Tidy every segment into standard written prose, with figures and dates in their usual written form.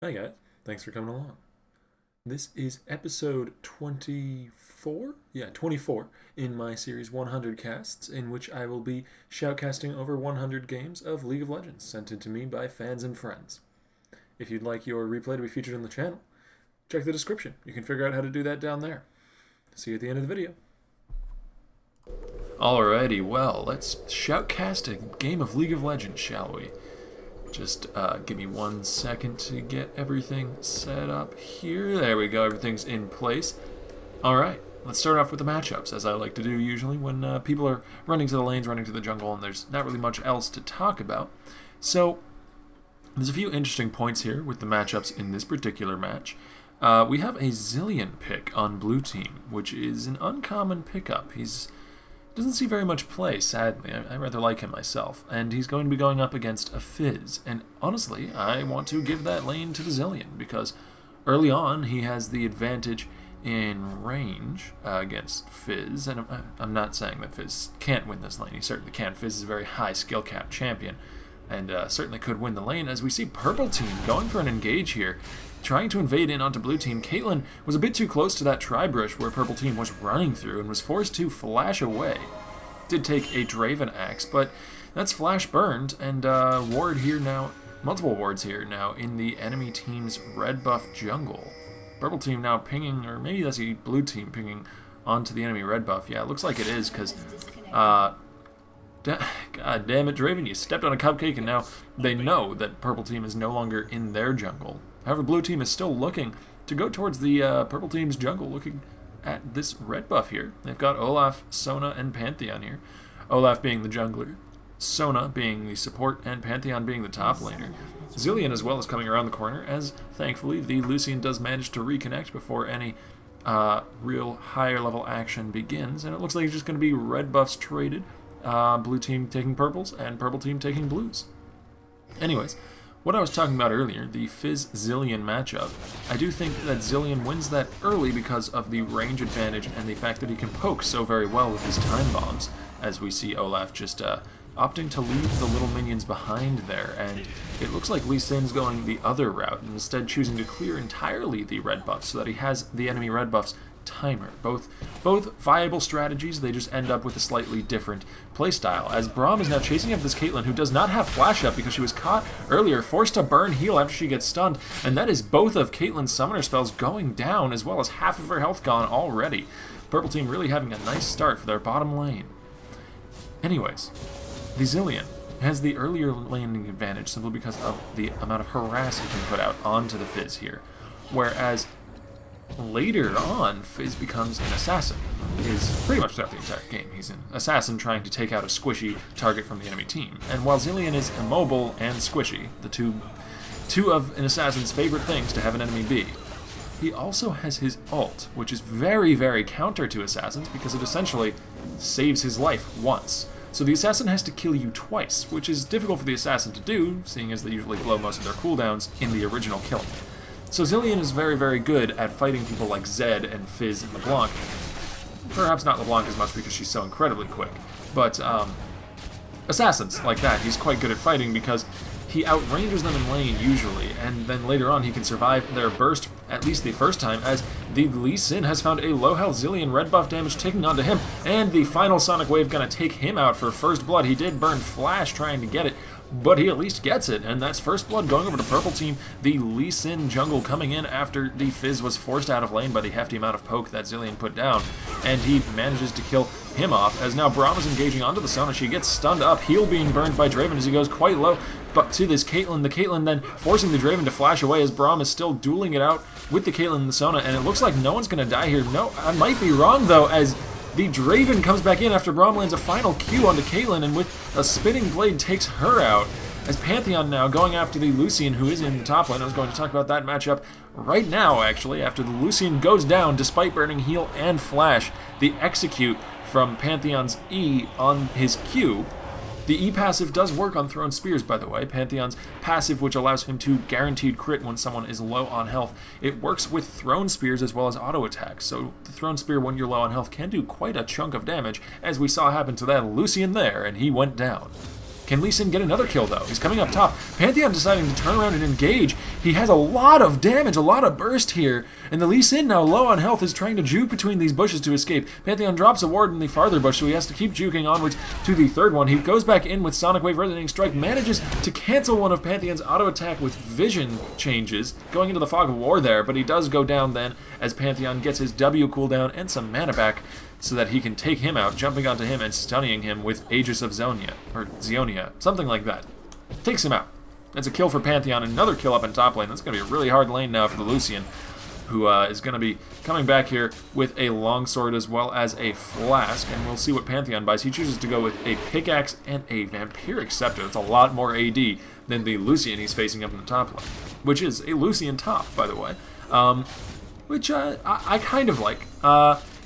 Hi guys, thanks for coming along. This is episode 24? Yeah, 24 in my series 100 casts, in which I will be shoutcasting over 100 games of League of Legends sent in to me by fans and friends. If you'd like your replay to be featured on the channel, check the description. You can figure out how to do that down there. See you at the end of the video. Alrighty, well, let's shoutcast a game of League of Legends, shall we? Just give me 1 second to get everything set up here. There we go, everything's in place. Alright, let's start off with the matchups, as I like to do usually when people are running to the lanes, running to the jungle, and there's not really much else to talk about. So, there's a few interesting points here with the matchups in this particular match. We have a Zilean pick on blue team, which is an uncommon pickup. He's doesn't see very much play, sadly. I rather like him myself. And he's going to be going up against a Fizz. And honestly, I want to give that lane to the Zilean, because early on he has the advantage in range against Fizz. And I'm not saying that Fizz can't win this lane. He certainly can. Fizz is a very high skill cap champion, and certainly could win the lane, as we see purple team going for an engage here, trying to invade in onto blue team. Caitlyn was a bit too close to that tri-brush where purple team was running through and was forced to flash away. Did take a Draven axe, but that's flash burned, and ward here now, multiple wards here now in the enemy team's red buff jungle. Purple team now pinging, or maybe that's the blue team pinging onto the enemy red buff. Yeah, it looks like it is, because God damn it, Draven, you stepped on a cupcake, and now they know that purple team is no longer in their jungle. However, blue team is still looking to go towards the purple team's jungle, looking at this red buff here. They've got Olaf, Sona, and Pantheon here. Olaf being the jungler, Sona being the support, and Pantheon being the top laner. Zilean as well is coming around the corner, as thankfully the Lucian does manage to reconnect before any real higher level action begins, and it looks like it's just going to be red buffs traded. Blue team taking purples, and purple team taking blues. Anyways, what I was talking about earlier, the Fizz-Zilean matchup, I do think that Zilean wins that early because of the range advantage and the fact that he can poke so very well with his time bombs, as we see Olaf just opting to leave the little minions behind there, and it looks like Lee Sin's going the other route, and instead choosing to clear entirely the red buffs so that he has the enemy red buffs timer. Both viable strategies, they just end up with a slightly different playstyle, as Braum is now chasing up this Caitlyn, who does not have flash up because she was caught earlier, forced to burn heal after she gets stunned, and that is both of Caitlyn's summoner spells going down, as well as half of her health gone already. Purple team really having a nice start for their bottom lane. Anyways, the Zilean has the earlier laning advantage simply because of the amount of harass he can put out onto the Fizz here, whereas later on, Fizz becomes an assassin. Is pretty much throughout the entire game. He's an assassin trying to take out a squishy target from the enemy team. And while Zilean is immobile and squishy, the two of an assassin's favorite things to have an enemy be, he also has his ult, which is very, very counter to assassins because it essentially saves his life once. So the assassin has to kill you twice, which is difficult for the assassin to do, seeing as they usually blow most of their cooldowns in the original killing. So Zilean is very, very good at fighting people like Zed and Fizz and LeBlanc. Perhaps not LeBlanc as much because she's so incredibly quick, but assassins like that, he's quite good at fighting because he outranges them in lane usually, and then later on he can survive their burst at least the first time, as the Lee Sin has found a low health Zilean red buff damage taking onto him, and the final Sonic Wave gonna take him out for first blood. He did burn Flash trying to get it, but he at least gets it, and that's first blood going over to purple team. The Lee Sin jungle coming in after the Fizz was forced out of lane by the hefty amount of poke that Zilean put down, and he manages to kill him off, as now Braum is engaging onto the Sona. She gets stunned up, heal being burned by Draven as he goes quite low, but to this Caitlyn, the Caitlyn then forcing the Draven to flash away as Braum is still dueling it out with the Caitlyn and the Sona, and it looks like no one's going to die here. No, I might be wrong though, as the Draven comes back in after Braum lands a final Q onto Caitlyn, and with a spinning blade takes her out. As Pantheon now going after the Lucian, who is in the top lane. I was going to talk about that matchup right now, actually, after the Lucian goes down despite burning heal and flash. The execute from Pantheon's E on his Q. The E passive does work on thrown spears, by the way. Pantheon's passive, which allows him to guaranteed crit when someone is low on health. It works with thrown spears as well as auto attacks, so the thrown spear when you're low on health can do quite a chunk of damage, as we saw happen to that Lucian there, and he went down. Can Lee Sin get another kill, though? He's coming up top. Pantheon deciding to turn around and engage. He has a lot of damage, a lot of burst here. And the Lee Sin, now low on health, is trying to juke between these bushes to escape. Pantheon drops a ward in the farther bush, so he has to keep juking onwards to the third one. He goes back in with Sonic Wave Resonating Strike, manages to cancel one of Pantheon's auto attack with vision changes, going into the fog of war there, but he does go down then as Pantheon gets his W cooldown and some mana back so that he can take him out, jumping onto him and stunning him with Aegis of Zonia, or Zionia, something like that. Takes him out. That's a kill for Pantheon, another kill up in top lane. That's going to be a really hard lane now for the Lucian, who is going to be coming back here with a longsword as well as a flask, and we'll see what Pantheon buys. He chooses to go with a pickaxe and a vampiric scepter. That's a lot more AD than the Lucian he's facing up in the top lane, which is a Lucian top, by the way, which I kind of like.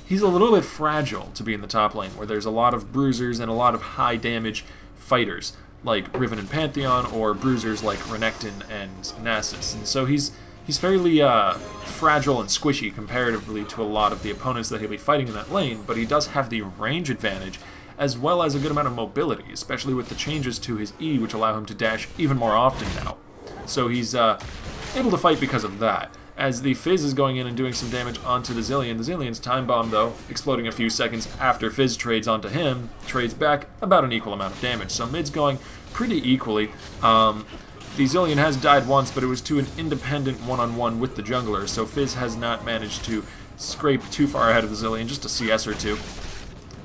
He's a little bit fragile to be in the top lane, where there's a lot of bruisers and a lot of high damage fighters, like Riven and Pantheon, or bruisers like Renekton and Nasus. And so he's fairly fragile and squishy comparatively to a lot of the opponents that he'll be fighting in that lane, but he does have the range advantage, as well as a good amount of mobility, especially with the changes to his E, which allow him to dash even more often now. So he's able to fight because of that. As the Fizz is going in and doing some damage onto the Zilean. The Zilean's Time Bomb, though, exploding a few seconds after Fizz trades onto him, trades back about an equal amount of damage. So mid's going pretty equally. The Zilean has died once, but it was to an independent one-on-one with the jungler, so Fizz has not managed to scrape too far ahead of the Zilean, just a CS or two,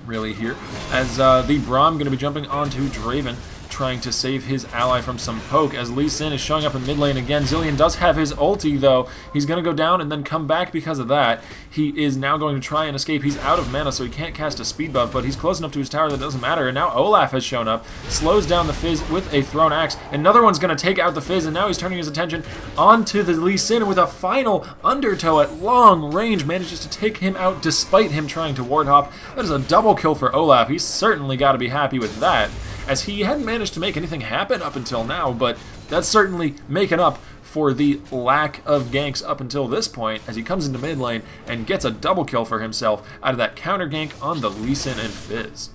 really, here. As the Braum going to be jumping onto Draven, trying to save his ally from some poke, as Lee Sin is showing up in mid lane again. Zilean does have his ulti, though. He's going to go down and then come back because of that. He is now going to try and escape. He's out of mana, so he can't cast a speed buff, but he's close enough to his tower that it doesn't matter. And now Olaf has shown up, slows down the Fizz with a thrown axe. Another one's going to take out the Fizz, and now he's turning his attention onto the Lee Sin with a final undertow at long range. Manages to take him out despite him trying to ward hop. That is a double kill for Olaf. He's certainly got to be happy with that, as he hadn't managed to make anything happen up until now, but that's certainly making up for the lack of ganks up until this point, as he comes into mid lane and gets a double kill for himself out of that counter gank on the Lee Sin and Fizz.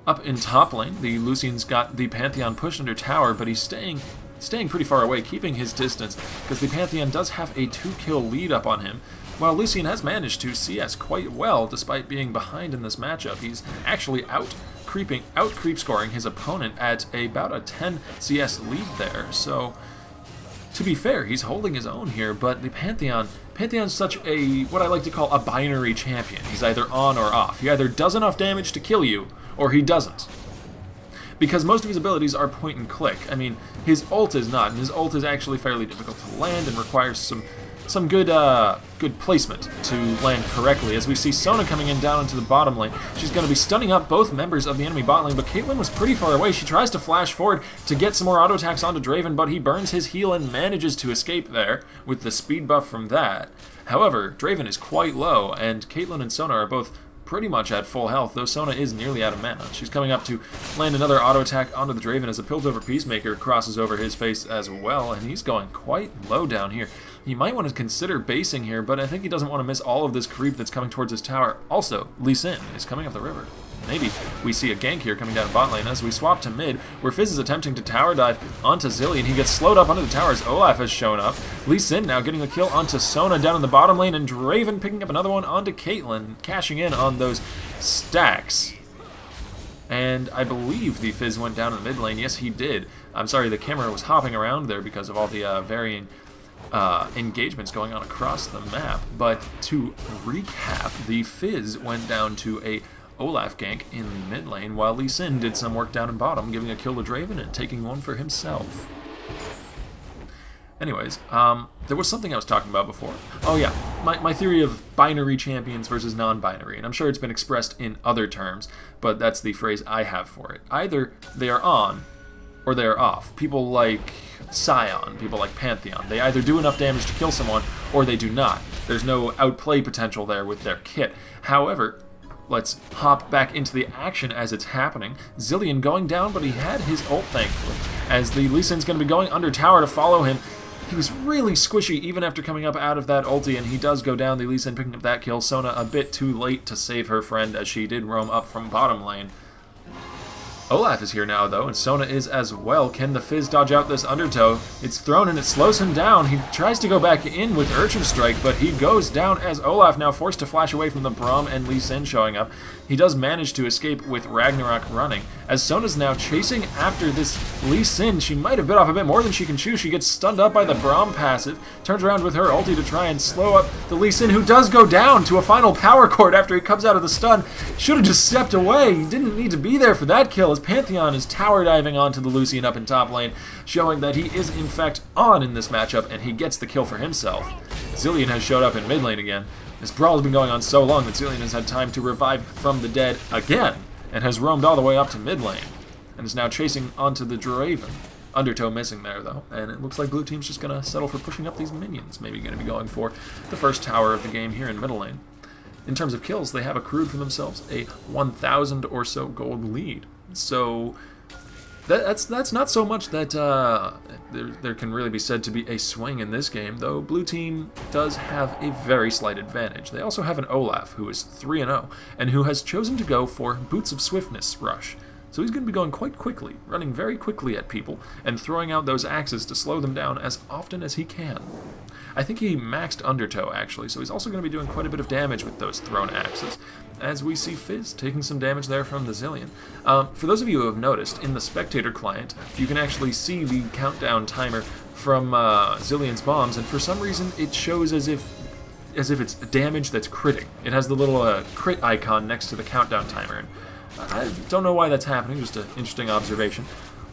Up in top lane, the Lucian's got the Pantheon pushed under tower, but he's staying pretty far away, keeping his distance, because the Pantheon does have a 2-kill lead up on him, while Lucian has managed to CS quite well despite being behind in this matchup. He's actually out creep scoring his opponent at about a 10 CS lead there. So to be fair, he's holding his own here, but the Pantheon's such a, what I like to call a binary champion. He's either on or off. He either does enough damage to kill you, or he doesn't, because most of his abilities are point and click. I mean, his ult is not, and his ult is actually fairly difficult to land and requires some good placement to land correctly. As we see Sona coming in down into the bottom lane, she's going to be stunning up both members of the enemy bot lane, but Caitlyn was pretty far away. She tries to flash forward to get some more auto attacks onto Draven, but he burns his heal and manages to escape there with the speed buff from that. However, Draven is quite low, and Caitlyn and Sona are both pretty much at full health, though Sona is nearly out of mana. She's coming up to land another auto attack onto the Draven as a Piltover Peacemaker crosses over his face as well, and he's going quite low down here. He might want to consider basing here, but I think he doesn't want to miss all of this creep that's coming towards his tower. Also, Lee Sin is coming up the river. Maybe we see a gank here coming down bot lane as we swap to mid, where Fizz is attempting to tower dive onto Zilean. He gets slowed up onto the tower as Olaf has shown up. Lee Sin now getting a kill onto Sona down in the bottom lane, and Draven picking up another one onto Caitlyn, cashing in on those stacks. And I believe the Fizz went down in the mid lane. Yes, he did. I'm sorry, the camera was hopping around there because of all the varying engagements going on across the map. But to recap, the Fizz went down to a Olaf gank in the mid lane, while Lee Sin did some work down in bottom, giving a kill to Draven and taking one for himself. Anyways, there was something I was talking about before. Oh yeah, my theory of binary champions versus non-binary, and I'm sure it's been expressed in other terms, but that's the phrase I have for it. Either they are on, or they are off. People like Scion, people like Pantheon, they either do enough damage to kill someone, or they do not. There's no outplay potential there with their kit. However, let's hop back into the action as it's happening. Zilean going down, but he had his ult, thankfully, as the Lee Sin's going to be going under tower to follow him. He was really squishy even after coming up out of that ulti, and he does go down. The Lee Sin picking up that kill. Sona a bit too late to save her friend, as she did roam up from bottom lane. Olaf is here now, though, and Sona is as well. Can the Fizz dodge out this undertow? It's thrown and it slows him down. He tries to go back in with Urchin Strike, but he goes down as Olaf now forced to flash away from the Braum and Lee Sin showing up. He does manage to escape with Ragnarok running. As Sona's now chasing after this Lee Sin, she might have bit off a bit more than she can chew. She gets stunned up by the Braum passive, turns around with her ulti to try and slow up the Lee Sin, who does go down to a final power chord after he comes out of the stun. Should have just stepped away. He didn't need to be there for that kill, as Pantheon is tower diving onto the Lucian up in top lane, showing that he is in fact on in this matchup, and he gets the kill for himself. Zilean has showed up in mid lane again. This brawl has been going on so long that Zilean has had time to revive from the dead again, and has roamed all the way up to mid lane, and is now chasing onto the Draven. Undertow missing there, though, and it looks like blue team's just going to settle for pushing up these minions, maybe going to be going for the first tower of the game here in middle lane. In terms of kills, they have accrued for themselves a 1,000 or so gold lead. So that's not so much that there can really be said to be a swing in this game, though blue team does have a very slight advantage. They also have an Olaf, who is 3-0, and who has chosen to go for Boots of Swiftness rush. So he's going to be going quite quickly, running very quickly at people, and throwing out those axes to slow them down as often as he can. I think he maxed Undertow, actually, so he's also going to be doing quite a bit of damage with those thrown axes, as we see Fizz taking some damage there from the Zilean. For those of you who have noticed, in the spectator client, you can actually see the countdown timer from Zilean's bombs, and for some reason it shows as if it's damage that's critting. It has the little crit icon next to the countdown timer, and I don't know why that's happening, just an interesting observation.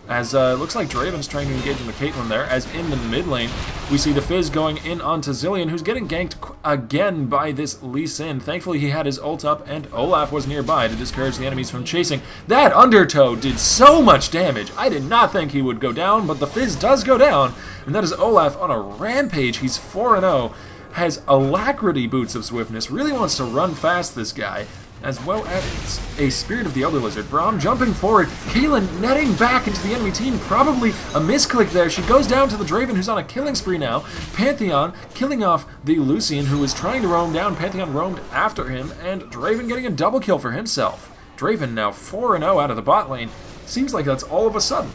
As it looks like Draven's trying to engage in the Caitlyn there, as in the mid lane, we see the Fizz going in onto Zilean, who's getting ganked again by this Lee Sin. Thankfully, he had his ult up, and Olaf was nearby to discourage the enemies from chasing. That Undertow did so much damage. I did not think he would go down, but the Fizz does go down, and that is Olaf on a rampage. He's 4-0, has Alacrity Boots of Swiftness, really wants to run fast, this guy, as well as a Spirit of the Elder Lizard. Braum jumping forward, Caitlyn netting back into the enemy team, probably a misclick there. She goes down to the Draven, who's on a killing spree now. Pantheon killing off the Lucian, who was trying to roam down. Pantheon roamed after him, and Draven getting a double kill for himself. Draven now 4-0 out of the bot lane. Seems like that's all of a sudden.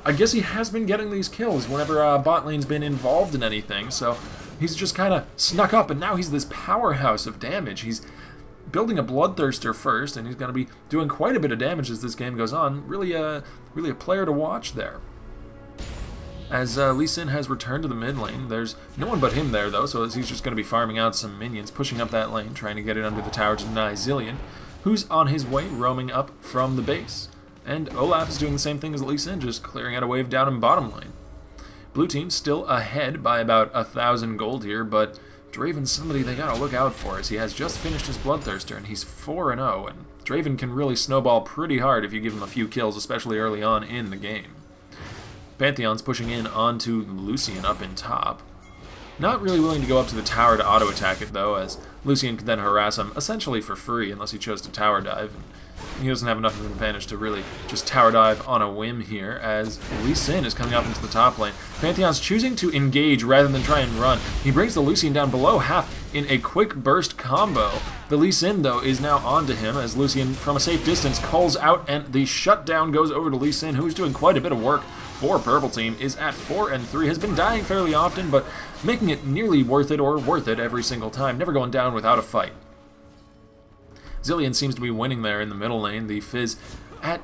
I guess he has been getting these kills whenever bot lane's been involved in anything, so he's just kind of snuck up, and now he's this powerhouse of damage. He's building a Bloodthirster first, and he's going to be doing quite a bit of damage as this game goes on. Really a player to watch there. As Lee Sin has returned to the mid lane, there's no one but him there, though, so he's just going to be farming out some minions, pushing up that lane, trying to get it under the tower to deny Zilean, who's on his way, roaming up from the base. And Olaf is doing the same thing as Lee Sin, just clearing out a wave down in bottom lane. Blue team still ahead by about 1,000 gold here, but Draven's somebody they gotta look out for, as he has just finished his Bloodthirster, and he's 4-0, and Draven can really snowball pretty hard if you give him a few kills, especially early on in the game. Pantheon's pushing in onto Lucian up in top. Not really willing to go up to the tower to auto-attack it, though, as Lucian can then harass him essentially for free, unless he chose to tower dive. He doesn't have enough of an advantage to really just tower dive on a whim here, as Lee Sin is coming up into the top lane. Pantheon's choosing to engage rather than try and run. He brings the Lucian down below half in a quick burst combo. The Lee Sin, though, is now onto him, as Lucian, from a safe distance, calls out, and the shutdown goes over to Lee Sin, who's doing quite a bit of work for Purple Team, is at 4-3, has been dying fairly often, but making it nearly worth it, or worth it every single time, never going down without a fight. Zilean seems to be winning there in the middle lane. The Fizz at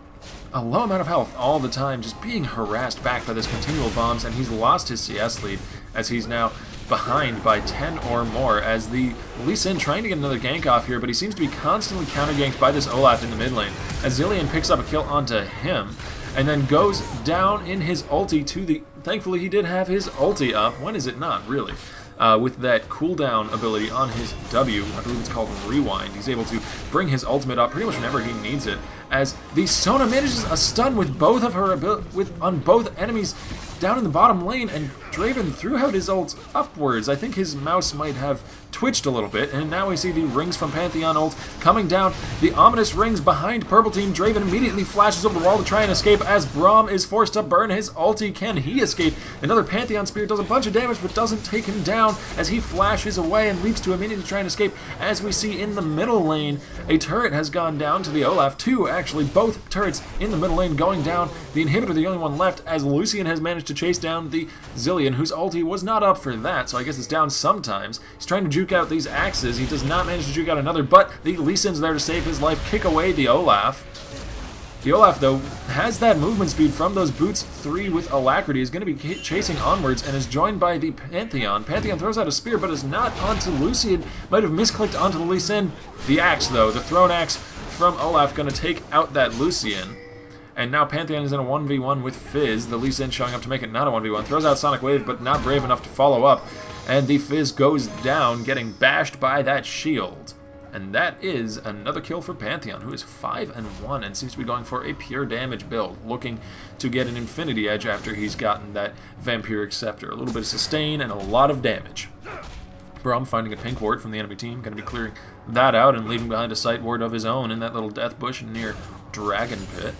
a low amount of health all the time, just being harassed back by this continual bombs, and he's lost his CS lead, as he's now behind by 10 or more, as the Lee Sin trying to get another gank off here, but he seems to be constantly counter-ganked by this Olaf in the mid lane, as Zilean picks up a kill onto him, and then goes down in his ulti to the... Thankfully, he did have his ulti up. When is it not, really? With that cooldown ability on his W, I believe it's called Rewind, he's able to bring his ultimate up pretty much whenever he needs it, as the Sona manages a stun with both of her on both enemies down in the bottom lane, and Draven threw out his ult upwards. I think his mouse might have twitched a little bit, and now we see the rings from Pantheon ult coming down. The ominous rings behind Purple Team. Draven immediately flashes over the wall to try and escape, as Braum is forced to burn his ulti. Can he escape? Another Pantheon Spear does a bunch of damage, but doesn't take him down, as he flashes away and leaps to a minion to try and escape. As we see in the middle lane, a turret has gone down to the Olaf. Two, actually. Both turrets in the middle lane going down. The inhibitor the only one left, as Lucian has managed to chase down the Zilean, whose ulti was not up for that, so I guess it's down sometimes. He's trying to juke out these axes. He does not manage to juke out another, but the Lee Sin's there to save his life, kick away the Olaf. The Olaf, though, has that movement speed from those boots 3 with alacrity, is going to be chasing onwards, and is joined by the Pantheon. Pantheon throws out a spear, but is not onto Lucian. Might have misclicked onto the Lee Sin. The axe, though, the thrown axe from Olaf, going to take out that Lucian. And now Pantheon is in a 1v1 with Fizz. The Lee Sin showing up to make it not a 1v1. Throws out Sonic Wave, but not brave enough to follow up. And the Fizz goes down, getting bashed by that shield. And that is another kill for Pantheon, who is 5-1 and seems to be going for a pure damage build, looking to get an Infinity Edge after he's gotten that Vampiric Scepter. A little bit of sustain and a lot of damage. Braum finding a pink ward from the enemy team, going to be clearing that out and leaving behind a sight ward of his own in that little death bush near Dragon Pit.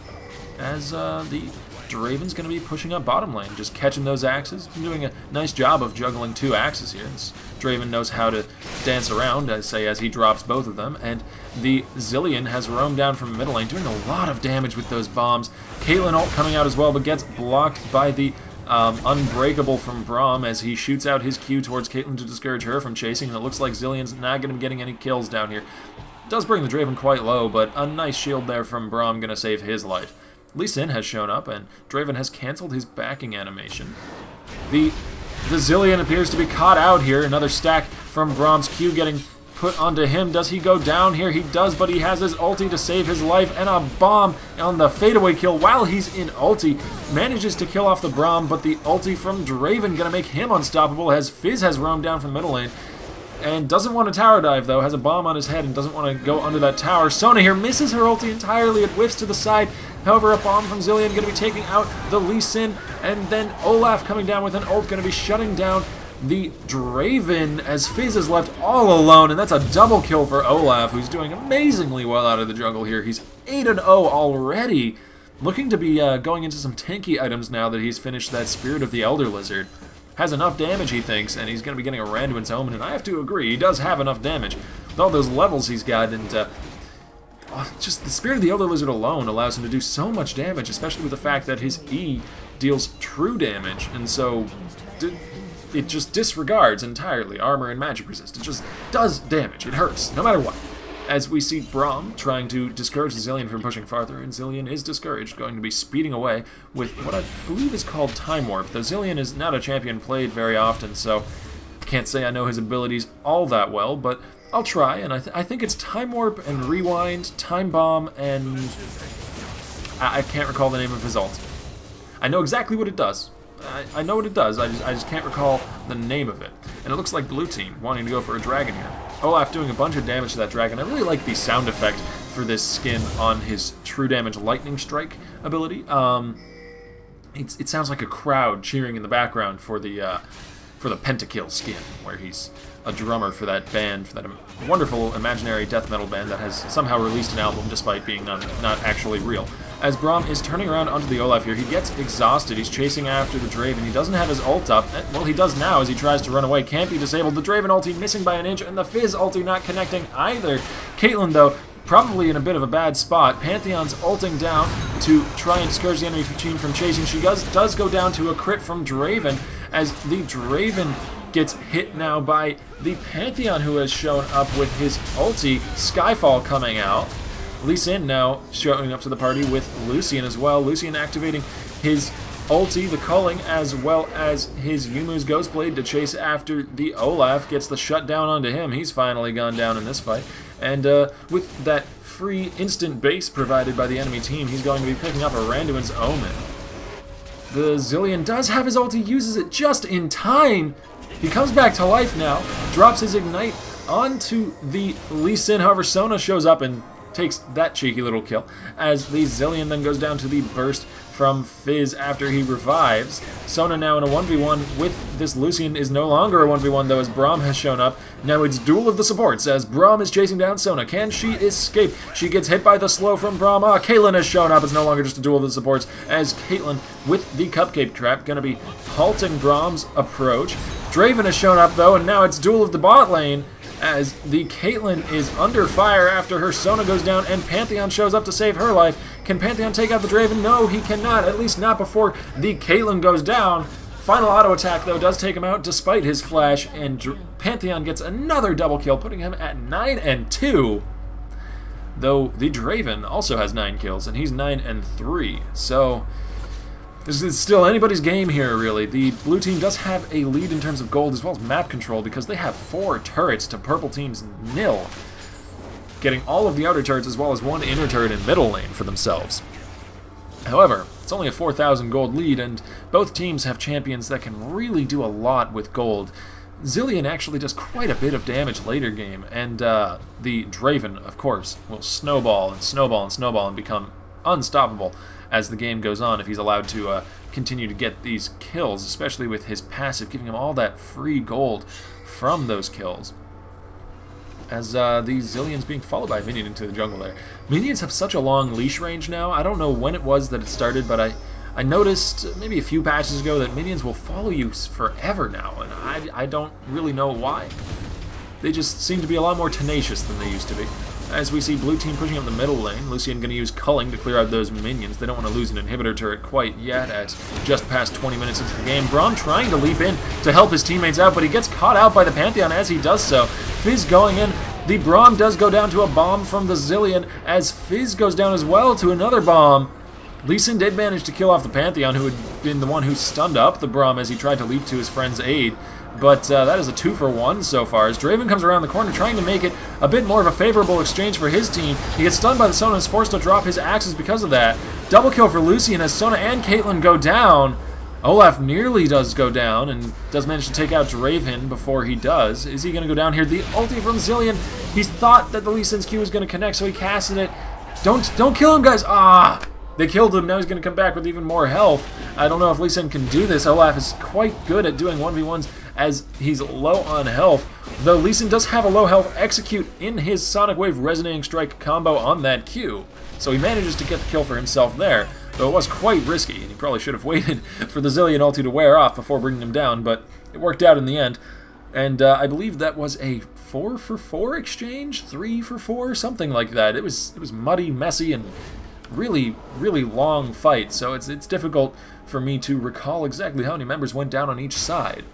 As the Draven's going to be pushing up bottom lane, just catching those axes, doing a nice job of juggling 2 axes here. This Draven knows how to dance around, as he drops both of them, and the Zilean has roamed down from middle lane, doing a lot of damage with those bombs. Caitlyn ult coming out as well, but gets blocked by the Unbreakable from Braum as he shoots out his Q towards Caitlyn to discourage her from chasing, and it looks like Zilean's not going to be getting any kills down here. Does bring the Draven quite low, but a nice shield there from Braum going to save his life. Lee Sin has shown up, and Draven has cancelled his backing animation. The Zilean appears to be caught out here. Another stack from Braum's Q getting put onto him. Does he go down here? He does, but he has his ulti to save his life, and a bomb on the fadeaway kill while he's in ulti. Manages to kill off the Braum, but the ulti from Draven gonna make him unstoppable as Fizz has roamed down from middle lane. And doesn't want to tower dive, though. Has a bomb on his head and doesn't want to go under that tower. Sona here misses her ulti entirely. It whiffs to the side. However, a bomb from Zilean going to be taking out the Lee Sin. And then Olaf coming down with an ult, going to be shutting down the Draven as Fizz is left all alone. And that's a double kill for Olaf, who's doing amazingly well out of the jungle here. He's 8-0 already. Looking to be going into some tanky items now that he's finished that Spirit of the Elder Lizard. Has enough damage, he thinks, and he's going to be getting a Randuin's Omen, and I have to agree, he does have enough damage. With all those levels he's got, and just the Spirit of the Elder Lizard alone allows him to do so much damage, especially with the fact that his E deals true damage, and so it just disregards entirely armor and magic resist. It just does damage. It hurts, no matter what. As we see Braum trying to discourage the Zilean from pushing farther, and Zilean is discouraged, going to be speeding away with what I believe is called Time Warp. The Zilean is not a champion played very often, so I can't say I know his abilities all that well, but I'll try, and I think it's Time Warp and Rewind, Time Bomb, and I can't recall the name of his ult. I know exactly what it does. I know what it does, I just can't recall the name of it. And it looks like blue team wanting to go for a dragon here. Olaf doing a bunch of damage to that dragon. I really like the sound effect for this skin on his true damage lightning strike ability. It sounds like a crowd cheering in the background for the Pentakill skin, where he's a drummer for that band, for that wonderful imaginary death metal band that has somehow released an album despite being not actually real. As Braum is turning around onto the Olaf here, he gets exhausted. He's chasing after the Draven. He doesn't have his ult up. Well, he does now as he tries to run away. Can't be disabled. The Draven ulti missing by an inch, and the Fizz ulti not connecting either. Caitlyn, though, probably in a bit of a bad spot. Pantheon's ulting down to try and discourage the enemy team from chasing. She does go down to a crit from Draven as the Draven gets hit now by the Pantheon, who has shown up with his ulti. Skyfall coming out. Lee Sin now showing up to the party with Lucian as well. Lucian activating his ulti, the culling, as well as his Yumu's Ghostblade to chase after the Olaf. Gets the shutdown onto him. He's finally gone down in this fight. And with that free instant base provided by the enemy team, he's going to be picking up a Randuin's Omen. The Zilean does have his ulti, uses it just in time. He comes back to life now, drops his Ignite onto the Lee Sin. However, Sona shows up and takes that cheeky little kill, as the Zilean then goes down to the burst from Fizz after he revives. Sona now in a 1v1 with this Lucian is no longer a 1v1 though, as Braum has shown up. Now it's Duel of the Supports as Braum is chasing down Sona. Can she escape? She gets hit by the slow from Braum. Caitlyn has shown up. It's no longer just a Duel of the Supports, as Caitlyn with the Cupcake Trap going to be halting Braum's approach. Draven has shown up though, and now it's Duel of the Bot Lane as the Caitlyn is under fire after her Sona goes down and Pantheon shows up to save her life. Can Pantheon take out the Draven? No, he cannot, at least not before the Caitlyn goes down. Final auto attack, though, does take him out despite his flash, and Pantheon gets another double kill, putting him at 9 and 2. Though the Draven also has 9 kills, and he's 9 and 3. So this is still anybody's game here, really. The blue team does have a lead in terms of gold as well as map control because they have 4 turrets to purple team's 0, getting all of the outer turrets as well as 1 inner turret in middle lane for themselves. However, it's only a 4,000 gold lead, and both teams have champions that can really do a lot with gold. Zilean actually does quite a bit of damage later game, and the Draven, of course, will snowball and snowball and snowball and become unstoppable as the game goes on if he's allowed to continue to get these kills, especially with his passive giving him all that free gold from those kills. As the Zilean's being followed by a minion into the jungle there. Minions have such a long leash range now. I don't know when it was that it started, but I noticed maybe a few patches ago that minions will follow you forever now, and I don't really know why. They just seem to be a lot more tenacious than they used to be. As we see blue team pushing up the middle lane, Lucian going to use culling to clear out those minions. They don't want to lose an inhibitor turret quite yet at just past 20 minutes into the game. Braum trying to leap in to help his teammates out, but he gets caught out by the Pantheon as he does so. Fizz going in. The Braum does go down to a bomb from the Zilean as Fizz goes down as well to another bomb. Lee Sin did manage to kill off the Pantheon, who had been the one who stunned up the Braum as he tried to leap to his friend's aid. But that is a 2-for-1 so far, as Draven comes around the corner trying to make it a bit more of a favorable exchange for his team. He gets stunned by the Sona and is forced to drop his axes because of that. Double kill for Lucian as Sona and Caitlyn go down. Olaf nearly does go down and does manage to take out Draven before he does. Is he going to go down here? The ulti from Zilean. He thought that the Lee Sin's Q was going to connect, so he casted it. Don't kill him, guys. Ah! They killed him. Now he's going to come back with even more health. I don't know if Lee Sin can do this. Olaf is quite good at doing 1v1s as he's low on health. Though Lee Sin does have a low health execute in his Sonic Wave Resonating Strike combo on that Q. So he manages to get the kill for himself there. Though it was quite risky, and he probably should have waited for the Zilean ulti to wear off before bringing him down, but it worked out in the end. And I believe that was a 4-for-4 exchange? 3-for-4? Something like that. It was muddy, messy, and really, really long fight, so it's difficult for me to recall exactly how many members went down on each side.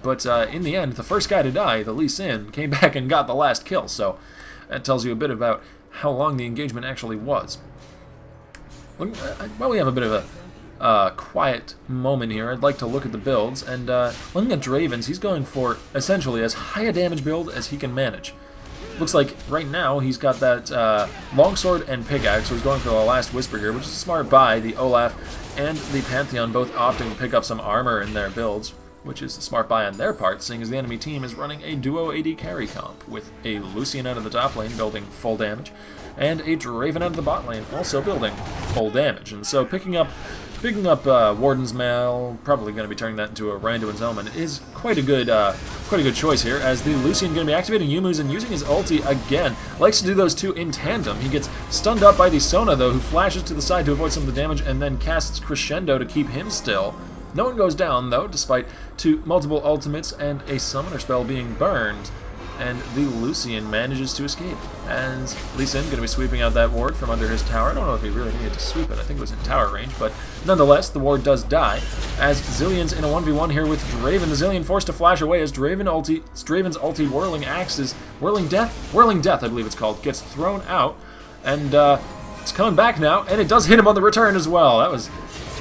But in the end, the first guy to die, the Lee Sin, came back and got the last kill, so that tells you a bit about how long the engagement actually was. While we have a bit of a quiet moment here, I'd like to look at the builds, and looking at Draven's, he's going for essentially as high a damage build as he can manage. Looks like right now he's got that longsword and pickaxe, so he's going for the last whisper here, which is a smart buy. The Olaf and the Pantheon both opting to pick up some armor in their builds, which is a smart buy on their part, seeing as the enemy team is running a duo AD carry comp, with a Lucian out of the top lane building full damage, and a Draven out of the bot lane also building full damage. And so picking up Warden's Mail, probably going to be turning that into a Randuin's Omen, is quite a good choice here, as the Lucian going to be activating Yumu's and using his ulti again. Likes to do those two in tandem. He gets stunned up by the Sona, though, who flashes to the side to avoid some of the damage, and then casts Crescendo to keep him still. No one goes down, though, despite multiple ultimates and a summoner spell being burned. And the Lucian manages to escape, as Lee Sin going to be sweeping out that ward from under his tower. I don't know if he really needed to sweep it. I think it was in tower range, but nonetheless, the ward does die, as Zilean's in a 1v1 here with Draven. The Zilean forced to flash away as Draven's ulti Whirling Axes, Whirling Death, I believe it's called, gets thrown out, and it's coming back now, and it does hit him on the return as well. That was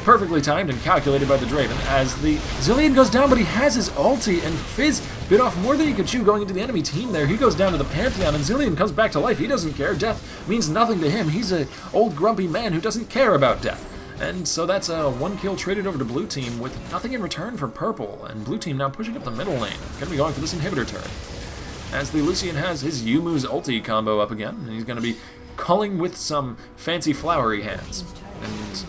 perfectly timed and calculated by the Draven, as the Zilean goes down, but he has his ulti, and Fizz bit off more than he could chew going into the enemy team there. He goes down to the Pantheon, and Zilean comes back to life. He doesn't care. Death means nothing to him. He's an old grumpy man who doesn't care about death. And so that's a 1 kill traded over to blue team with nothing in return for purple, and blue team now pushing up the middle lane. Going to be going for this inhibitor turret, as the Lucian has his Yumu's ulti combo up again, and he's going to be calling with some fancy flowery hands. And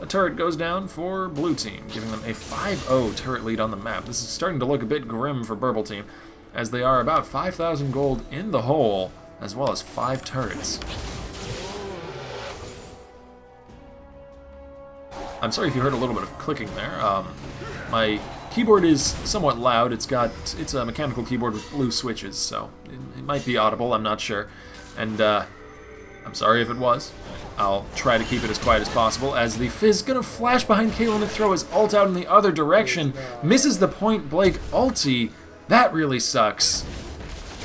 a turret goes down for blue team, giving them a 5-0 turret lead on the map. This is starting to look a bit grim for purple team, as they are about 5,000 gold in the hole, as well as 5 turrets. I'm sorry if you heard a little bit of clicking there. My keyboard is somewhat loud. It's a mechanical keyboard with blue switches, so it might be audible, I'm not sure. And I'm sorry if it was. I'll try to keep it as quiet as possible, as the Fizz gonna flash behind Caitlyn and throw his ult out in the other direction. Misses the point blank ulti. That really sucks.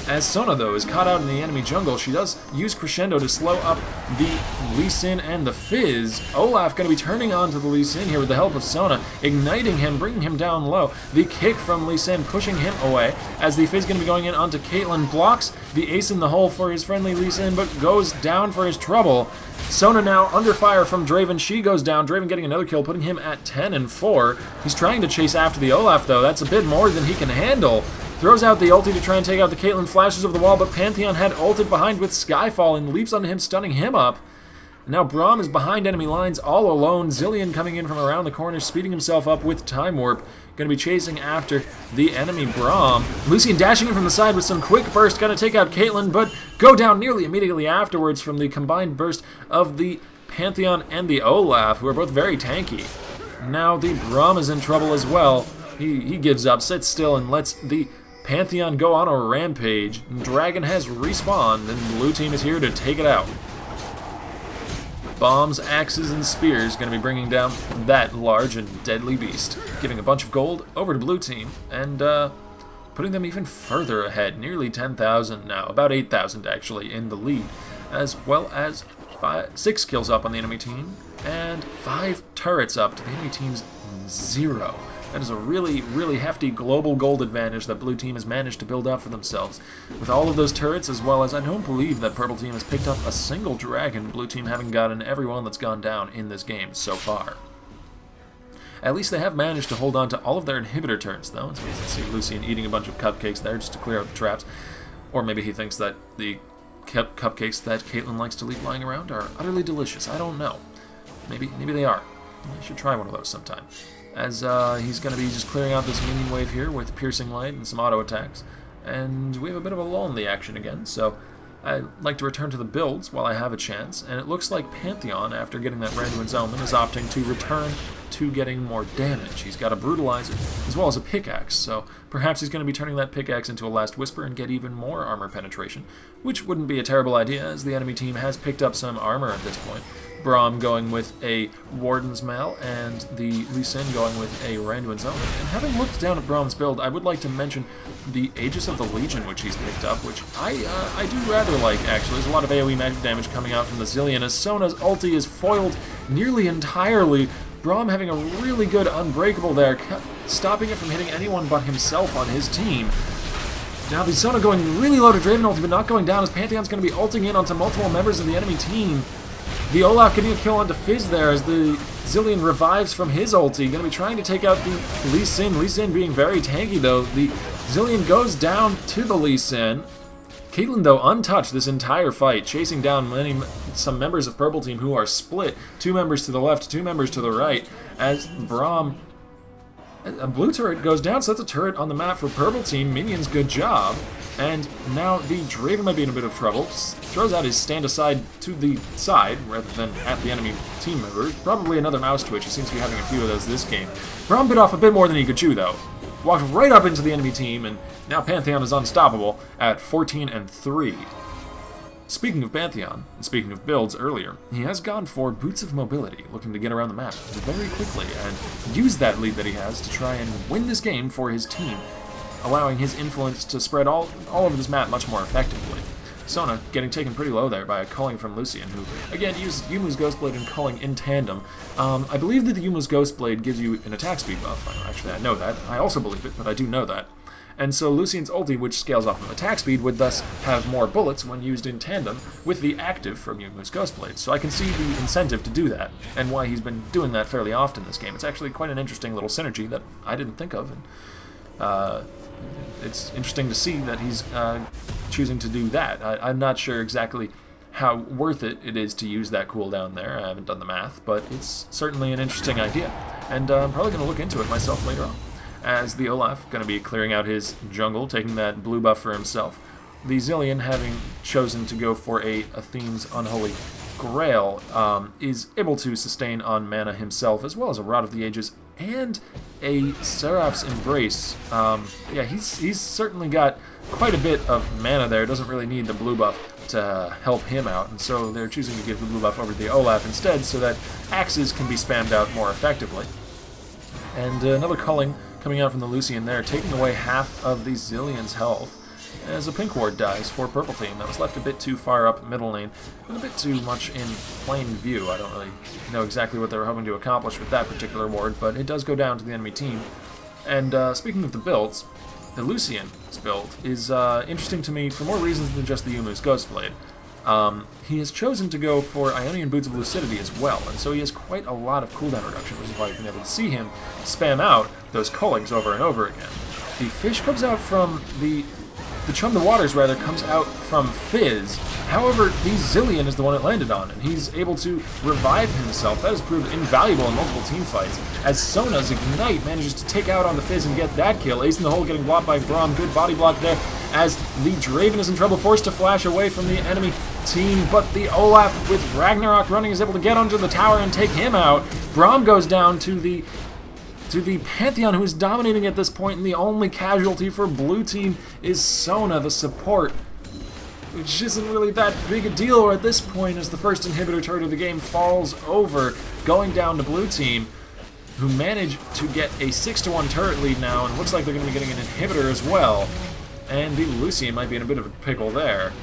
As Sona, though, is caught out in the enemy jungle, she does use Crescendo to slow up the Lee Sin and the Fizz. Olaf going to be turning onto the Lee Sin here with the help of Sona, igniting him, bringing him down low. The kick from Lee Sin pushing him away, as the Fizz going to be going in onto Caitlyn, blocks the ace in the hole for his friendly Lee Sin, but goes down for his trouble. Sona now under fire from Draven. She goes down. Draven getting another kill, putting him at 10 and 4. He's trying to chase after the Olaf, though. That's a bit more than he can handle. Throws out the ulti to try and take out the Caitlyn, flashes over the wall, but Pantheon had ulted behind with Skyfall and leaps onto him, stunning him up. Now Braum is behind enemy lines all alone. Zilean coming in from around the corner, speeding himself up with Time Warp. Going to be chasing after the enemy Braum. Lucian dashing in from the side with some quick burst, going to take out Caitlyn, but go down nearly immediately afterwards from the combined burst of the Pantheon and the Olaf, who are both very tanky. Now the Braum is in trouble as well. He gives up, sits still, and lets the Pantheon go on a rampage. Dragon has respawned, and the blue team is here to take it out. Bombs, axes, and spears going to be bringing down that large and deadly beast, giving a bunch of gold over to blue team, and putting them even further ahead, nearly 10,000 now, about 8,000 actually in the lead, as well as 6 kills up on the enemy team, and 5 turrets up to the enemy team's 0. That is a really, really hefty global gold advantage that blue team has managed to build up for themselves. With all of those turrets, as well as I don't believe that purple team has picked up a single dragon, blue team having gotten everyone that's gone down in this game so far. At least they have managed to hold on to all of their inhibitor turns, though. As we can see Lucian eating a bunch of cupcakes there just to clear out the traps. Or maybe he thinks that the cupcakes that Caitlyn likes to leave lying around are utterly delicious. I don't know. Maybe they are. I should try one of those sometime. As he's going to be just clearing out this minion wave here with Piercing Light and some auto attacks. And we have a bit of a lull in the action again, so I'd like to return to the builds while I have a chance. And it looks like Pantheon, after getting that Randuin's Omen, is opting to return to getting more damage. He's got a Brutalizer as well as a pickaxe, so perhaps he's going to be turning that pickaxe into a Last Whisper and get even more armor penetration, which wouldn't be a terrible idea, as the enemy team has picked up some armor at this point. Braum going with a Warden's Mail, and the Lee Sin going with a Randuin's Omen. And having looked down at Braum's build, I would like to mention the Aegis of the Legion, which he's picked up, which I do rather like, actually. There's a lot of AoE magic damage coming out from the Zilean, as Sona's ulti is foiled nearly entirely. Braum having a really good Unbreakable there, stopping it from hitting anyone but himself on his team. Now the Sona going really low to Draven ulti, but not going down, as Pantheon's going to be ulting in onto multiple members of the enemy team. The Olaf getting a kill onto Fizz there as the Zilean revives from his ulti. Going to be trying to take out the Lee Sin. Lee Sin being very tanky, though. The Zilean goes down to the Lee Sin. Caitlyn, though, untouched this entire fight, chasing down some members of Purple Team who are split. 2 members to the left, 2 members to the right, as Braum... A blue turret goes down, so that's a turret on the map for Purple Team. Minions, good job. And now the Draven might be in a bit of trouble. Throws out his stand aside to the side, rather than at the enemy team member. Probably another mouse twitch. He seems to be having a few of those this game. Braum bit off a bit more than he could chew, though. Walked right up into the enemy team, and now Pantheon is unstoppable at 14 and 3. Speaking of Pantheon, and speaking of builds earlier, he has gone for Boots of Mobility, looking to get around the map very quickly and use that lead that he has to try and win this game for his team, allowing his influence to spread all over this map much more effectively. Sona getting taken pretty low there by a culling from Lucian, who, again, used Yumu's Ghostblade and culling in tandem. I believe that the Yumu's Ghostblade gives you an attack speed buff. Actually, I know that. I also believe it, but I do know that. And so Lucian's ulti, which scales off of attack speed, would thus have more bullets when used in tandem with the active from Yumu's Ghostblade. So I can see the incentive to do that, and why he's been doing that fairly often this game. It's actually quite an interesting little synergy that I didn't think of, and it's interesting to see that he's choosing to do that. I'm not sure exactly how worth it is to use that cooldown there. I haven't done the math, but it's certainly an interesting idea, and I'm probably going to look into it myself later on. As the Olaf going to be clearing out his jungle, taking that blue buff for himself. The Zilean, having chosen to go for a Athene's Unholy Grail, is able to sustain on mana himself, as well as a Rod of the Ages and a Seraph's Embrace. Yeah, he's certainly got quite a bit of mana there. Doesn't really need the blue buff to help him out, and so they're choosing to give the blue buff over to the Olaf instead so that axes can be spammed out more effectively. And another culling coming out from the Lucian there, taking away half of the Zilean's health as a pink ward dies for purple team. That was left a bit too far up middle lane and a bit too much in plain view. I don't really know exactly what they were hoping to accomplish with that particular ward, but it does go down to the enemy team. And speaking of the builds, the Lucian's build is interesting to me for more reasons than just the Yumu's Ghostblade. He has chosen to go for Ionian Boots of Lucidity as well, and so he has quite a lot of cooldown reduction, which is why you've been able to see him spam out those cullings over and over again. The fish comes out from the Chum the Waters, rather, comes out from Fizz. However, the Zilean is the one it landed on, and he's able to revive himself. That has proved invaluable in multiple team fights, as Sona's Ignite manages to take out on the Fizz and get that kill. Ace in the hole getting blocked by Braum. Good body block there, as the Draven is in trouble, forced to flash away from the enemy team, but the Olaf, with Ragnarok running, is able to get onto the tower and take him out. Braum goes down to the Pantheon, who is dominating at this point, and the only casualty for blue team is Sona, the support, which isn't really that big a deal at this point, as the first inhibitor turret of the game falls over, going down to blue team, who manage to get a 6-1 turret lead now, and looks like they're going to be getting an inhibitor as well, and the Lucian might be in a bit of a pickle there.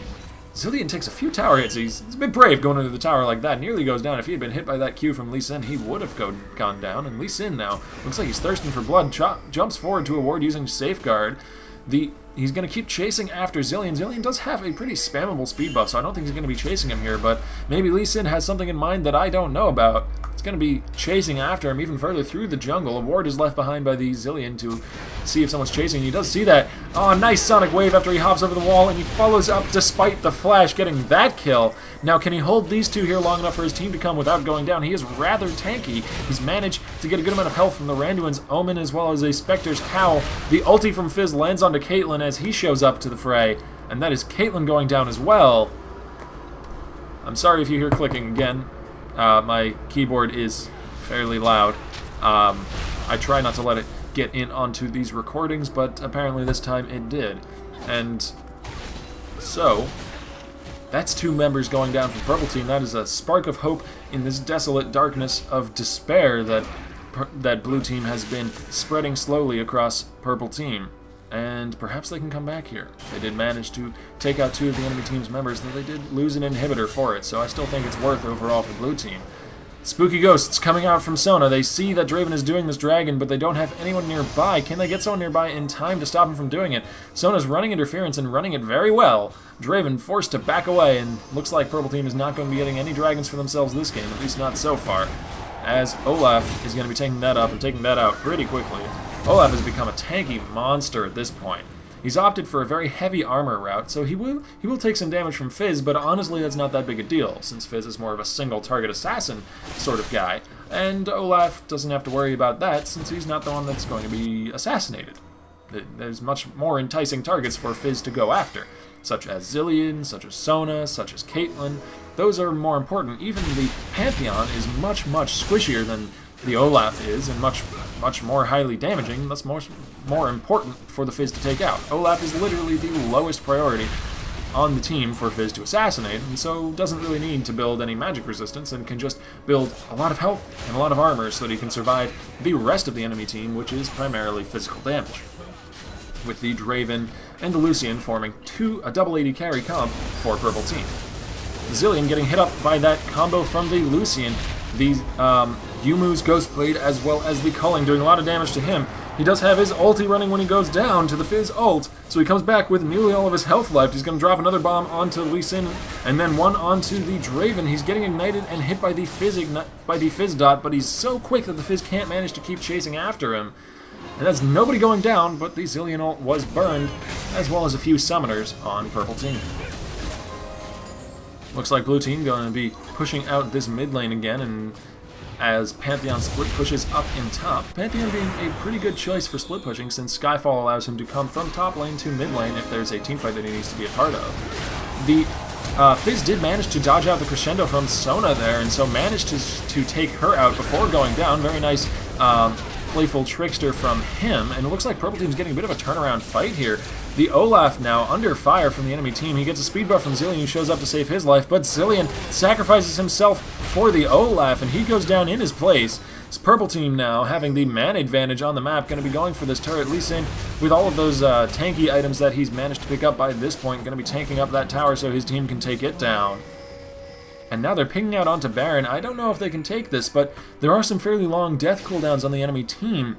Zilean takes a few tower hits. He's a bit brave going into the tower like that. Nearly goes down. If he had been hit by that Q from Lee Sin, he would have gone down. And Lee Sin now looks like he's thirsting for blood. Jumps forward to a ward using Safeguard. He's going to keep chasing after Zilean. Zilean does have a pretty spammable speed buff, so I don't think he's going to be chasing him here. But maybe Lee Sin has something in mind that I don't know about. It's going to be chasing after him even further through the jungle. A ward is left behind by the Zilean to see if someone's chasing. He does see that. Oh, nice Sonic Wave after he hops over the wall, and he follows up despite the flash, getting that kill. Now, can he hold these two here long enough for his team to come without going down? He is rather tanky. He's managed to get a good amount of health from the Randuin's Omen as well as a Spectre's Cowl. The ulti from Fizz lands onto Caitlyn as he shows up to the fray, and that is Caitlyn going down as well. I'm sorry if you hear clicking again. My keyboard is fairly loud. I try not to let it get in onto these recordings, but apparently this time it did. And so, that's 2 members going down from Purple Team. That is a spark of hope in this desolate darkness of despair that Blue Team has been spreading slowly across Purple Team. And perhaps they can come back here. They did manage to take out 2 of the enemy team's members, though they did lose an inhibitor for it, so I still think it's worth overall for Blue Team. Spooky Ghosts coming out from Sona. They see that Draven is doing this dragon, but they don't have anyone nearby. Can they get someone nearby in time to stop him from doing it? Sona's running interference and running it very well. Draven forced to back away, and looks like Purple Team is not going to be getting any dragons for themselves this game, at least not so far, as Olaf is going to be taking that up and taking that out pretty quickly. Olaf has become a tanky monster at this point. He's opted for a very heavy armor route, so he will take some damage from Fizz, but honestly that's not that big a deal, since Fizz is more of a single target assassin sort of guy, and Olaf doesn't have to worry about that since he's not the one that's going to be assassinated. There's much more enticing targets for Fizz to go after, such as Zilean, such as Sona, such as Caitlyn. Those are more important. Even the Pantheon is much, much squishier than the Olaf is, and much more highly damaging. That's more important for the Fizz to take out. Olaf is literally the lowest priority on the team for Fizz to assassinate, and so doesn't really need to build any magic resistance, and can just build a lot of health and a lot of armor so that he can survive the rest of the enemy team, which is primarily physical damage. With the Draven and the Lucian forming a double AD carry comp for Purple Team. Zilean getting hit up by that combo from the Lucian. The Yumu's Ghostblade as well as the Culling doing a lot of damage to him. He does have his ulti running when he goes down to the Fizz ult, so he comes back with nearly all of his health left. He's going to drop another bomb onto Lee Sin, and then one onto the Draven. He's getting ignited and hit by the Fizz dot, but he's so quick that the Fizz can't manage to keep chasing after him. And that's nobody going down, but the Zilean ult was burned, as well as a few summoners on Purple Team. Looks like Blue Team going to be pushing out this mid lane again, and as Pantheon split pushes up in top, Pantheon being a pretty good choice for split pushing since Skyfall allows him to come from top lane to mid lane if there's a teamfight that he needs to be a part of. The Fizz did manage to dodge out the crescendo from Sona there, and so managed to take her out before going down. Very nice playful trickster from him, and it looks like Purple Team's getting a bit of a turnaround fight here. The Olaf now under fire from the enemy team. He gets a speed buff from Zilean, who shows up to save his life, but Zilean sacrifices himself for the Olaf, and he goes down in his place. It's Purple Team now having the man advantage on the map, going to be going for this turret. Lee Sin, with all of those tanky items that he's managed to pick up by this point, going to be tanking up that tower so his team can take it down. And now they're pinging out onto Baron. I don't know if they can take this, but there are some fairly long death cooldowns on the enemy team.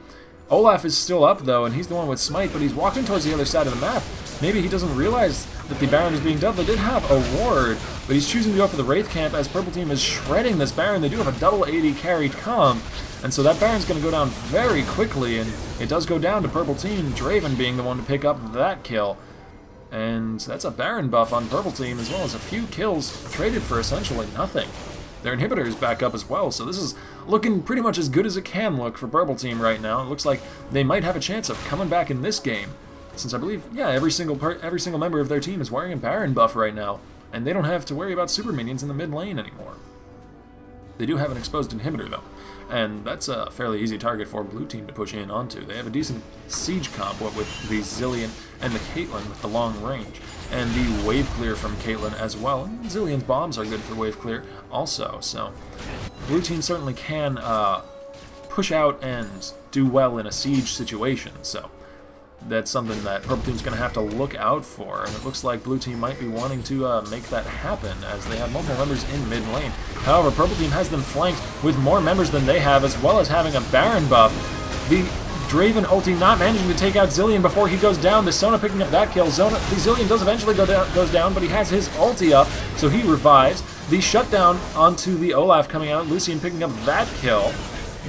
Olaf is still up, though, and he's the one with Smite, but he's walking towards the other side of the map. Maybe he doesn't realize that the Baron is being dealt. They did have a ward, but he's choosing to go for the Wraith Camp as Purple Team is shredding this Baron. They do have a double 80 carry come, and so that Baron's going to go down very quickly, and it does go down to Purple Team, Draven being the one to pick up that kill. And that's a Baron buff on Purple Team, as well as a few kills traded for essentially nothing. Their inhibitor is back up as well, so this is looking pretty much as good as it can look for Purple Team right now. It looks like they might have a chance of coming back in this game, since I believe, yeah, every single member of their team is wearing a Baron buff right now, and they don't have to worry about super minions in the mid lane anymore. They do have an exposed inhibitor, though, and that's a fairly easy target for Blue Team to push in onto. They have a decent siege comp, what with the Zilean and the Caitlyn with the long range, and the wave clear from Caitlyn as well. And Zilean's bombs are good for wave clear also, so Blue Team certainly can push out and do well in a siege situation, so that's something that Purple Team's going to have to look out for, and it looks like Blue Team might be wanting to make that happen, as they have multiple members in mid lane. However, Purple Team has them flanked with more members than they have, as well as having a Baron buff. The Draven ulti not managing to take out Zilean before he goes down. The Sona picking up that kill. The Zilean does eventually goes down, but he has his ulti up, so he revives. The shutdown onto the Olaf coming out. Lucian picking up that kill.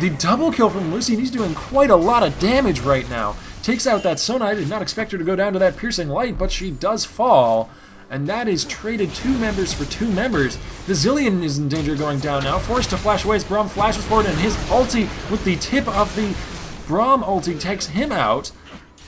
The double kill from Lucian. He's doing quite a lot of damage right now. Takes out that Sona. I did not expect her to go down to that piercing light, but she does fall. And that is traded 2 members for 2 members. The Zilean is in danger of going down now. Forced to flash away as Braum flashes forward, and his ulti with the tip of the Braum ulti takes him out.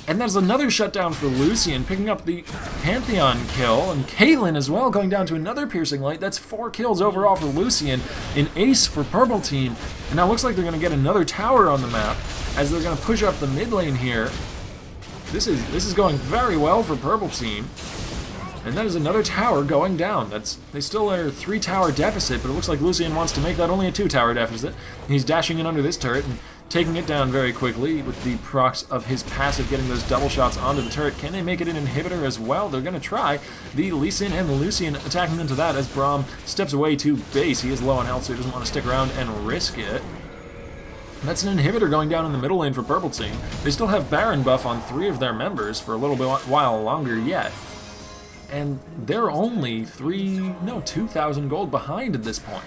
And there's another shutdown for Lucian, picking up the Pantheon kill, and Caitlyn as well going down to another piercing light. That's 4 kills overall for Lucian, an ace for Purple Team. And now it looks like they're going to get another tower on the map, as they're going to push up the mid lane here. This is going very well for Purple Team. And that is another tower going down. They still are a 3-tower deficit, but it looks like Lucian wants to make that only a 2-tower deficit. He's dashing in under this turret and taking it down very quickly with the procs of his passive, getting those double shots onto the turret. Can they make it an inhibitor as well? They're going to try. The Lee Sin and the Lucian attacking into that as Braum steps away to base. He is low on health, so he doesn't want to stick around and risk it. That's an inhibitor going down in the middle lane for Purple Team. They still have Baron buff on 3 of their members for a little while longer yet. And they're only 2,000 gold behind at this point.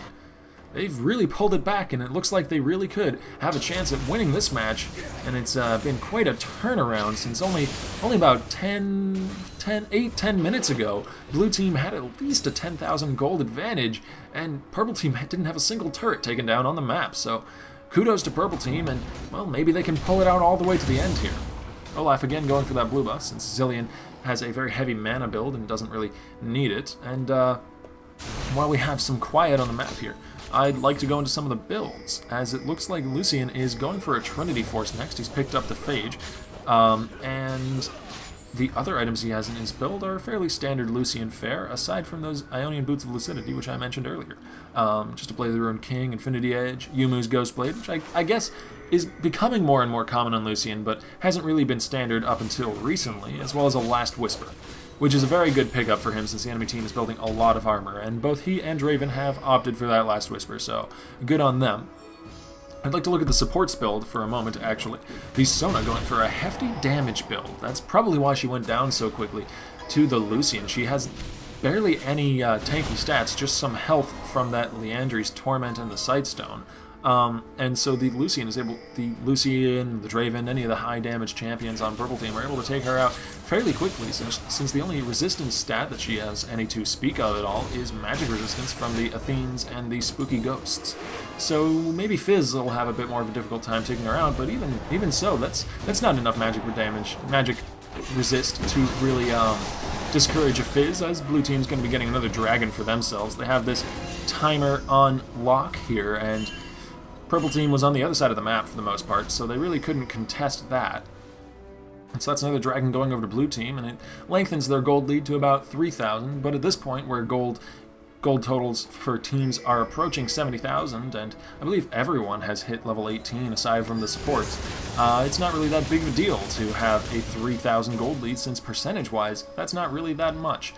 They've really pulled it back, and it looks like they really could have a chance at winning this match. And it's been quite a turnaround since only about 10 minutes ago, Blue Team had at least a 10,000 gold advantage, and Purple Team didn't have a single turret taken down on the map. So kudos to Purple Team, and well, maybe they can pull it out all the way to the end here. Olaf again going for that blue buff, since Zilean has a very heavy mana build and doesn't really need it. And while we have some quiet on the map here, I'd like to go into some of the builds, as it looks like Lucian is going for a Trinity Force next. He's picked up the Phage, and the other items he has in his build are fairly standard Lucian fare, aside from those Ionian Boots of Lucidity, which I mentioned earlier. Just to play the Ruined King, Infinity Edge, Yumu's Ghostblade, which I guess is becoming more and more common on Lucian, but hasn't really been standard up until recently, as well as a Last Whisper, which is a very good pickup for him since the enemy team is building a lot of armor, and both he and Draven have opted for that Last Whisper, so good on them. I'd like to look at the supports build for a moment, actually. The Sona going for a hefty damage build. That's probably why she went down so quickly to the Lucian. She has barely any tanky stats, just some health from that Leandri's Torment and the Sightstone. And so the Lucian, the Draven, any of the high damage champions on Purple Team are able to take her out fairly quickly, since the only resistance stat that she has any to speak of at all is magic resistance from the Athenes and the spooky ghosts. So maybe Fizz will have a bit more of a difficult time taking her out, but even so, that's not enough magic resist to really discourage a Fizz, as Blue Team's going to be getting another dragon for themselves. They have this timer on lock here, and Purple team was on the other side of the map for the most part, so they really couldn't contest that. And so that's another dragon going over to blue team, and it lengthens their gold lead to about 3,000, but at this point where gold totals for teams are approaching 70,000, and I believe everyone has hit level 18 aside from the supports, it's not really that big of a deal to have a 3,000 gold lead, since percentage-wise, that's not really that much.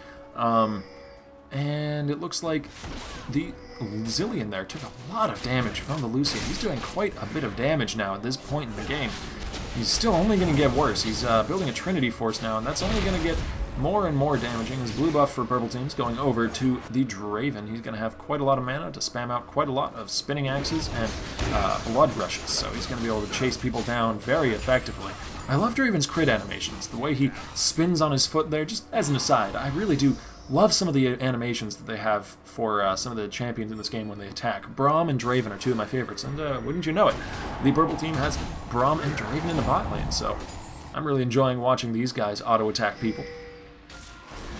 And it looks like the Zillion there took a lot of damage from the Lucian. He's doing quite a bit of damage now at this point in the game. He's still only going to get worse. He's building a Trinity Force now, and that's only going to get more and more damaging. His blue buff for purple teams going over to the Draven. He's going to have quite a lot of mana to spam out quite a lot of spinning axes and blood rushes, so he's going to be able to chase people down very effectively. I love Draven's crit animations. The way he spins on his foot there, just as an aside, I really do love some of the animations that they have for some of the champions in this game when they attack. Braum and Draven are two of my favorites, and wouldn't you know it, the purple team has Braum and Draven in the bot lane, so I'm really enjoying watching these guys auto-attack people.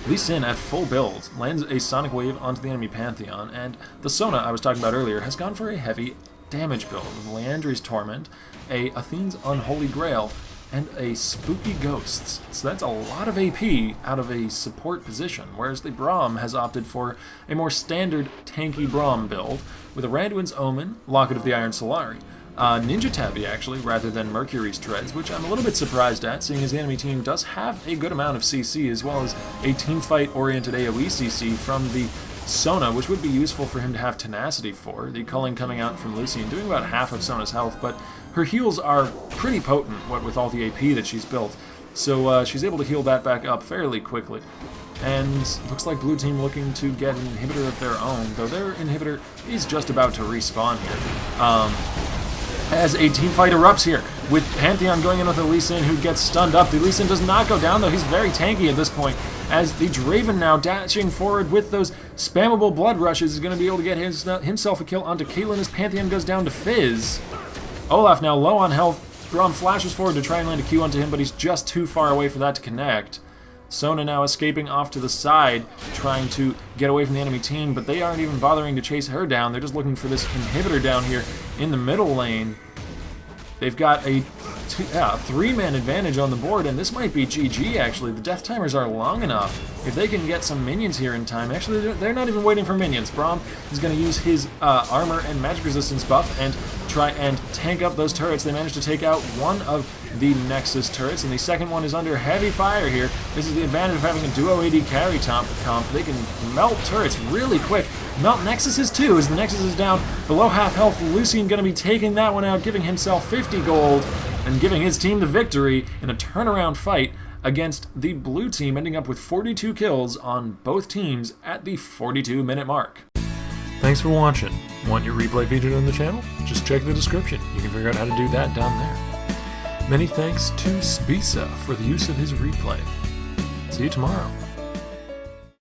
Lee Sin at full build lands a Sonic Wave onto the enemy Pantheon, and the Sona I was talking about earlier has gone for a heavy damage build. Leandri's Torment, a Athene's Unholy Grail, and a Spooky Ghosts. So that's a lot of AP out of a support position, whereas the Braum has opted for a more standard tanky Braum build with a Randuin's Omen, Locket of the Iron Solari, Ninja Tabby actually, rather than Mercury's Treads, which I'm a little bit surprised at, seeing as the enemy team does have a good amount of CC, as well as a teamfight-oriented AoE CC from the Sona, which would be useful for him to have Tenacity for. The culling coming out from Lucian, doing about half of Sona's health, but her heals are pretty potent, what with all the AP that she's built, so she's able to heal that back up fairly quickly. And looks like blue team looking to get an inhibitor of their own, though their inhibitor is just about to respawn here. As a team fight erupts here, with Pantheon going in with a Lee Sin who gets stunned up. The Lee Sin does not go down, though. He's very tanky at this point, as the Draven now dashing forward with those spammable blood rushes is going to be able to get himself a kill onto Caitlyn as Pantheon goes down to Fizz. Olaf now low on health. Braum flashes forward to try and land a Q onto him, but he's just too far away for that to connect. Sona now escaping off to the side, trying to get away from the enemy team, but they aren't even bothering to chase her down. They're just looking for this inhibitor down here in the middle lane. They've got a three-man advantage on the board, and this might be GG, actually. The death timers are long enough. If they can get some minions here in time, actually, they're not even waiting for minions. Braum is going to use his armor and magic resistance buff and try and tank up those turrets. They managed to take out one of the Nexus turrets, and the second one is under heavy fire here. This is the advantage of having a duo AD carry comp. They can melt turrets really quick. Melt Nexuses too, as the Nexus is down below half health. Lucian going to be taking that one out, giving himself 50 gold, and giving his team the victory in a turnaround fight against the blue team, ending up with 42 kills on both teams at the 42-minute mark. Thanks for watching. Want your replay featured on the channel? Just check the description. You can figure out how to do that down there. Many thanks to Spisa for the use of his replay. See you tomorrow.